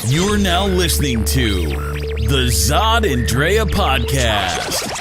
You're now listening to the Zod and Drea podcast.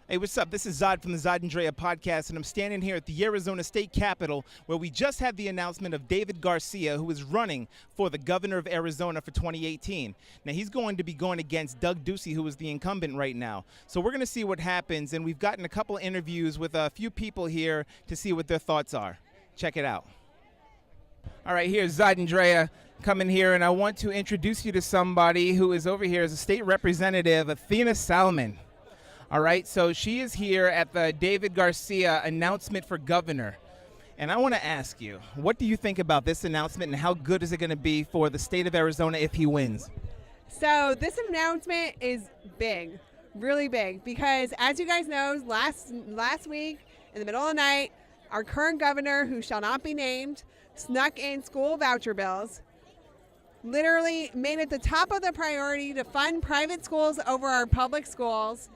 Hey, what's up? This is Zod from the Zod and Drea podcast, and I'm standing here at the Arizona State Capitol, where we just had the announcement of David Garcia, who is running for the governor of Arizona for 2018. Now, he's going to be going against Doug Ducey, who is the incumbent right now. So we're going to see what happens, and we've gotten a couple interviews with a few people here to see what their thoughts are. Check it out. All right, here's Zod and Drea coming here, and I want to introduce you to somebody who is over here as a state representative, Athena Salmon. All right, so she is here at the David Garcia announcement for governor. And I want to ask you, what do you think about this announcement, and how good is it going to be for the state of Arizona if he wins? So this announcement is big, really big, because as you guys know, last week in the middle of the night, our current governor, who shall not be named, snuck in school voucher bills, literally made it the top of the priority to fund private schools over our public schools.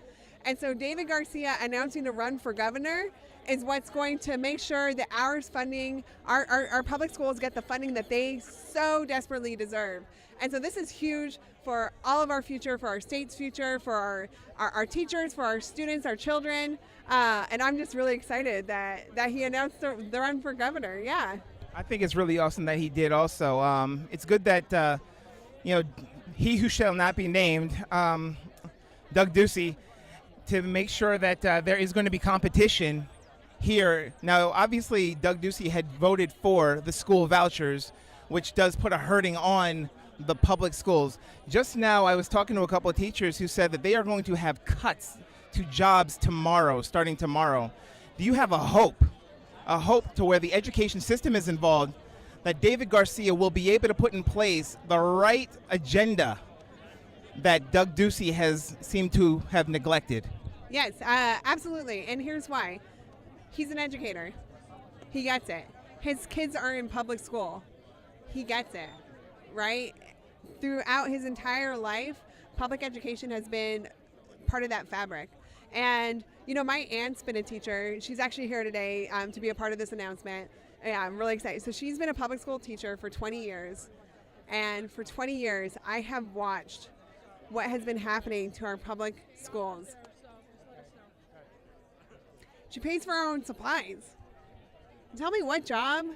And so David Garcia announcing to run for governor is what's going to make sure that our public schools get the funding that they so desperately deserve. And so this is huge for all of our future, for our state's future, for our teachers, for our students, our children. And I'm just really excited that he announced the run for governor. Yeah. I think it's really awesome that he did also. It's good that, he who shall not be named, Doug Ducey, to make sure that there is going to be competition here. Now, obviously, Doug Ducey had voted for the school vouchers, which does put a hurting on the public schools. Just now, I was talking to a couple of teachers who said that they are going to have cuts to jobs tomorrow, starting tomorrow. Do you have a hope to where the education system is involved, that David Garcia will be able to put in place the right agenda that Doug Ducey has seemed to have neglected? Yes, absolutely. And here's why. He's an educator. He gets it. His kids are in public school. He gets it, right? Throughout his entire life, public education has been part of that fabric. And, my aunt's been a teacher. She's actually here today to be a part of this announcement. Yeah, I'm really excited. So she's been a public school teacher for 20 years. And for 20 years, I have watched what has been happening to our public schools. She pays for her own supplies. Tell me what kind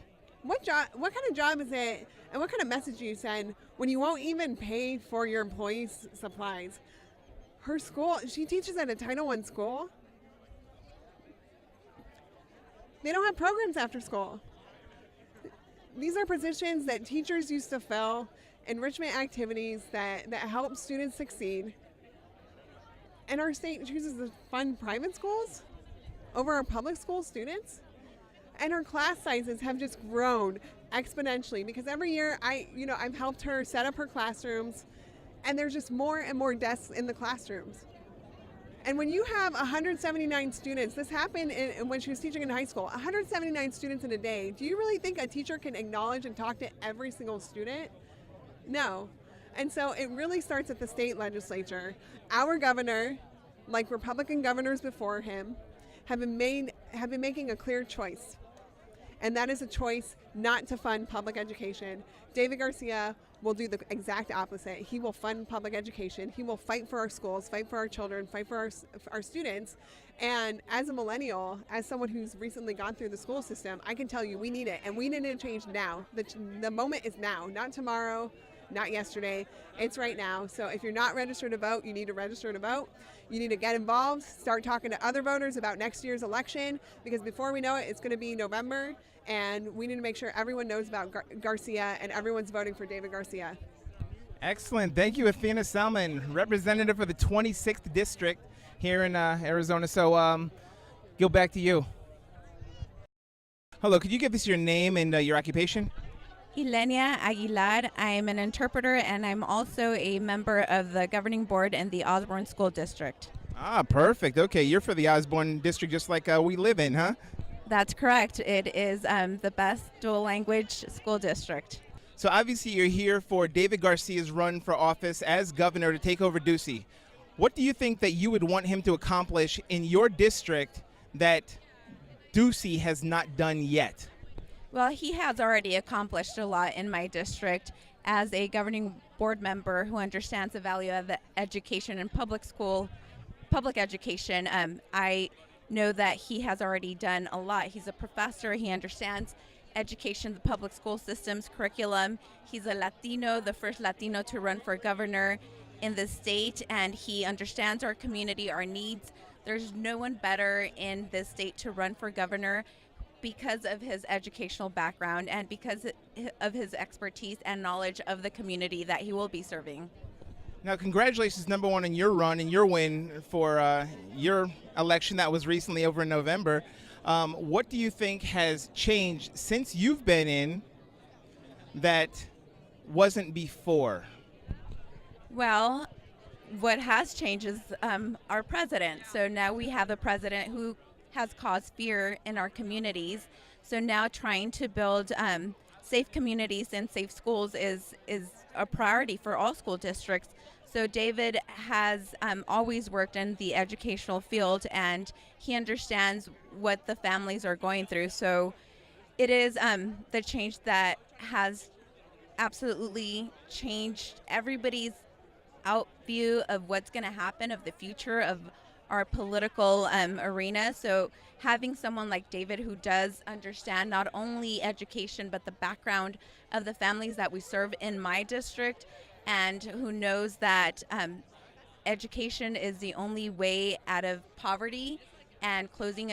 of job is it, and what kind of message do you send when you won't even pay for your employees' supplies? Her school, she teaches at a Title I school. They don't have programs after school. These are positions that teachers used to fill, enrichment activities that help students succeed. And our state chooses to fund private schools over our public school students. And her class sizes have just grown exponentially, because every year I've helped her set up her classrooms, and there's just more and more desks in the classrooms. And when you have 179 students, this happened when she was teaching in high school, 179 students in a day, do you really think a teacher can acknowledge and talk to every single student? No. And so it really starts at the state legislature. Our governor, like Republican governors before him, have been making a clear choice. And that is a choice not to fund public education. David Garcia will do the exact opposite. He will fund public education. He will fight for our schools, fight for our children, fight for our students. And as a millennial, as someone who's recently gone through the school system, I can tell you we need it, and we need it to change now. The moment is now, not tomorrow, not yesterday. It's right now. So if you're not registered to vote, you need to register to vote. You need to get involved, start talking to other voters about next year's election, because before we know it, it's going to be November, and we need to make sure everyone knows about Garcia and everyone's voting for David Garcia. Excellent. Thank you, Athena Salmon, representative for the 26th district here in Arizona. So go back to you. Hello, could you give us your name and your occupation? Ylenia Aguilar. I'm an interpreter, and I'm also a member of the governing board in the Osborn School District. Ah, perfect. Okay, you're for the Osborn district just like we live in, huh? That's correct. It is the best dual language school district. So obviously you're here for David Garcia's run for office as governor to take over Ducey. What do you think that you would want him to accomplish in your district that Ducey has not done yet? Well, he has already accomplished a lot in my district as a governing board member who understands the value of education and public education. I know that he has already done a lot. He's a professor. He understands education, the public school system's curriculum. He's a Latino, the first Latino to run for governor in the state, and he understands our community, our needs. There's no one better in this state to run for governor because of his educational background and because of his expertise and knowledge of the community that he will be serving. Now, congratulations, number one, on your run and your win for your election that was recently over in November. What do you think has changed since you've been in that wasn't before? Well, what has changed is our president. So now we have a president who has caused fear in our communities. So now trying to build safe communities and safe schools is a priority for all school districts. So David has always worked in the educational field, and he understands what the families are going through. So it is the change that has absolutely changed everybody's out view of what's going to happen, of the future of our political arena. So having someone like David who does understand not only education but the background of the families that we serve in my district, and who knows that education is the only way out of poverty and closing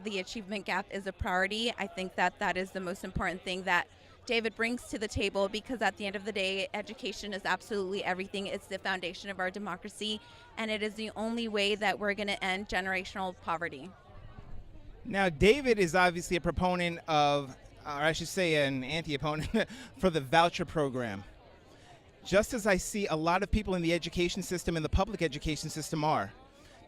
the achievement gap is a priority. I think that that is the most important thing that David brings to the table, because at the end of the day, education is absolutely everything. It's the foundation of our democracy, and it is the only way that we're going to end generational poverty. Now, David is obviously a proponent of, or I should say an anti-opponent, for the voucher program. Just as I see a lot of people in the education system and the public education system are.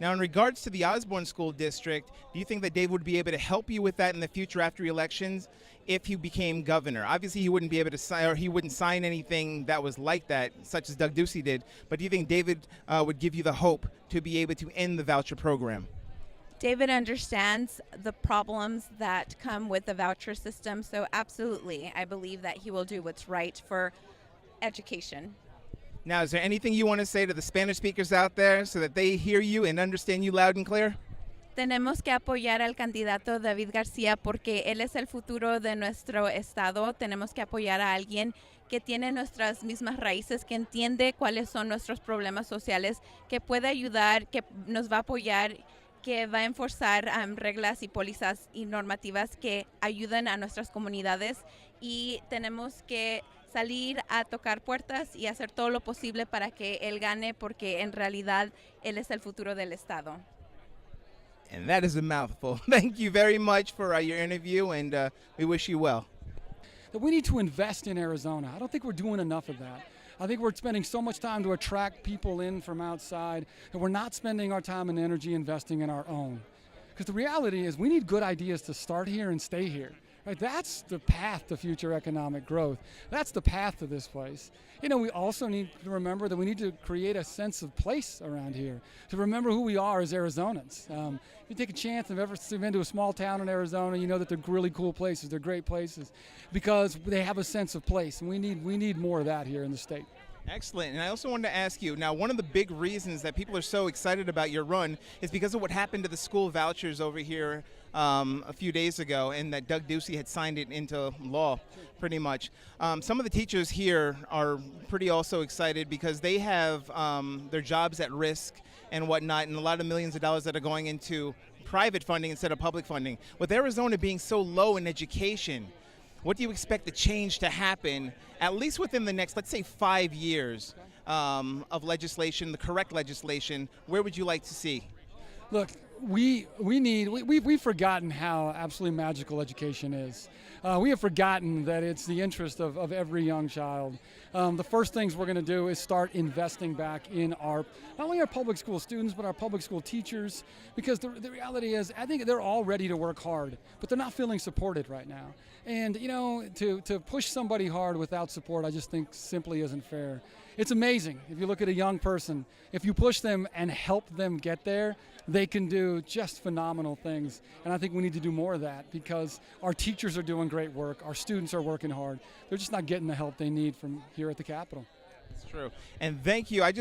Now, in regards to the Osborn School District, do you think that Dave would be able to help you with that in the future after elections if he became governor? Obviously, he wouldn't be able to sign, or he wouldn't sign anything that was like that, such as Doug Ducey did. But do you think David would give you the hope to be able to end the voucher program? David understands the problems that come with the voucher system, so absolutely, I believe that he will do what's right for education. Now, is there anything you want to say to the Spanish speakers out there so that they hear you and understand you loud and clear? Tenemos que apoyar al candidato David Garcia porque él es el futuro de nuestro estado. Tenemos que apoyar a alguien que tiene nuestras mismas raíces, que entiende cuáles son nuestros problemas sociales, que puede ayudar, que nos va a apoyar, que va a enforzar reglas y pólizas y normativas que ayuden a nuestras comunidades, y tenemos que salir a tocar puertas y hacer todo lo posible para que él gane, porque en realidad él es el futuro del estado. And that is a mouthful. Thank you very much for your interview, and we wish you well. We need to invest in Arizona. I don't think we're doing enough of that. I think we're spending so much time to attract people in from outside, and we're not spending our time and energy investing in our own. Because the reality is we need good ideas to start here and stay here. Right? That's the path to future economic growth. That's the path to this place. You know, we also need to remember that we need to create a sense of place around here, to remember who we are as Arizonans. If you take a chance and have ever been to a small town in Arizona, you know that they're really cool places, they're great places, because they have a sense of place, and we need more of that here in the state. Excellent. And I also wanted to ask you, now one of the big reasons that people are so excited about your run is because of what happened to the school vouchers over here a few days ago, and that Doug Ducey had signed it into law pretty much. Some of the teachers here are pretty also excited because they have their jobs at risk and whatnot, and a lot of millions of dollars that are going into private funding instead of public funding. With Arizona being so low in education, what do you expect the change to happen, at least within the next, let's say, 5 years of legislation, the correct legislation? Where would you like to see? Look, we've forgotten how absolutely magical education is. We have forgotten that it's the interest of every young child. The first things we're going to do is start investing back in not only our public school students, but our public school teachers, because the reality is, I think they're all ready to work hard, but they're not feeling supported right now. And, you know, to push somebody hard without support, I just think simply isn't fair. It's amazing. If you look at a young person, if you push them and help them get there, they can do just phenomenal things. And I think we need to do more of that because our teachers are doing great work. Our students are working hard. They're just not getting the help they need from here at the Capitol. It's true. And thank you. I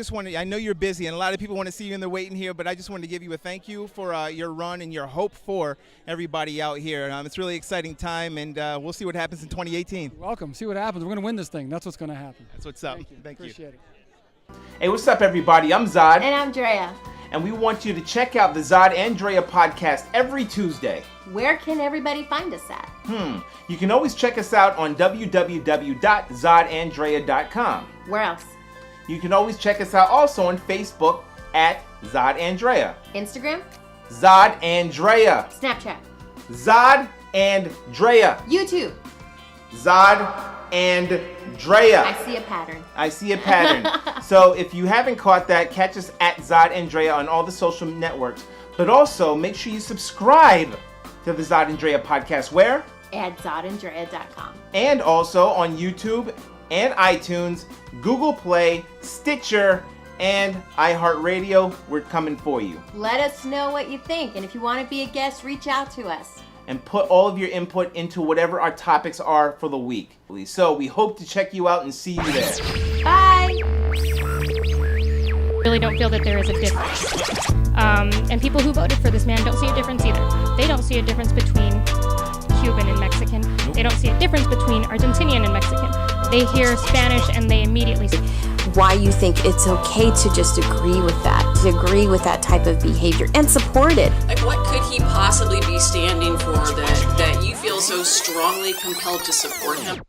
know you're busy and a lot of people want to see you in the waiting here, but I just wanted to give you a thank you for your run and your hope for everybody out here. It's a really exciting time, and we'll see what happens in 2018. You're welcome. See what happens. We're going to win this thing. That's what's going to happen. That's what's up. Thank you. Appreciate it. Hey, what's up, everybody? I'm Zod. And I'm Drea. And we want you to check out the Zod and Drea podcast every Tuesday. Where can everybody find us at? You can always check us out on www.zodanddrea.com. Where else? You can always check us out also on Facebook at Zod and Drea. Instagram? Zod and Drea. Snapchat? Zod and Drea. YouTube? Zod and Drea. I see a pattern. I see a pattern. So if you haven't caught that, catch us at Zod and Drea on all the social networks. But also make sure you subscribe to the Zod and Drea podcast. Where? At zodanddrea.com. And also on YouTube and iTunes, Google Play, Stitcher, and iHeartRadio. We're coming for you. Let us know what you think. And if you want to be a guest, reach out to us. And put all of your input into whatever our topics are for the week. So we hope to check you out and see you there. Bye! Really don't feel that there is a difference. And people who voted for this man don't see a difference either. They don't see a difference between Cuban and Mexican. They don't see a difference between Argentinian and Mexican. They hear Spanish and they immediately see why you think it's okay to just agree with that type of behavior and support it. Like, what could he possibly be standing for that you feel so strongly compelled to support him?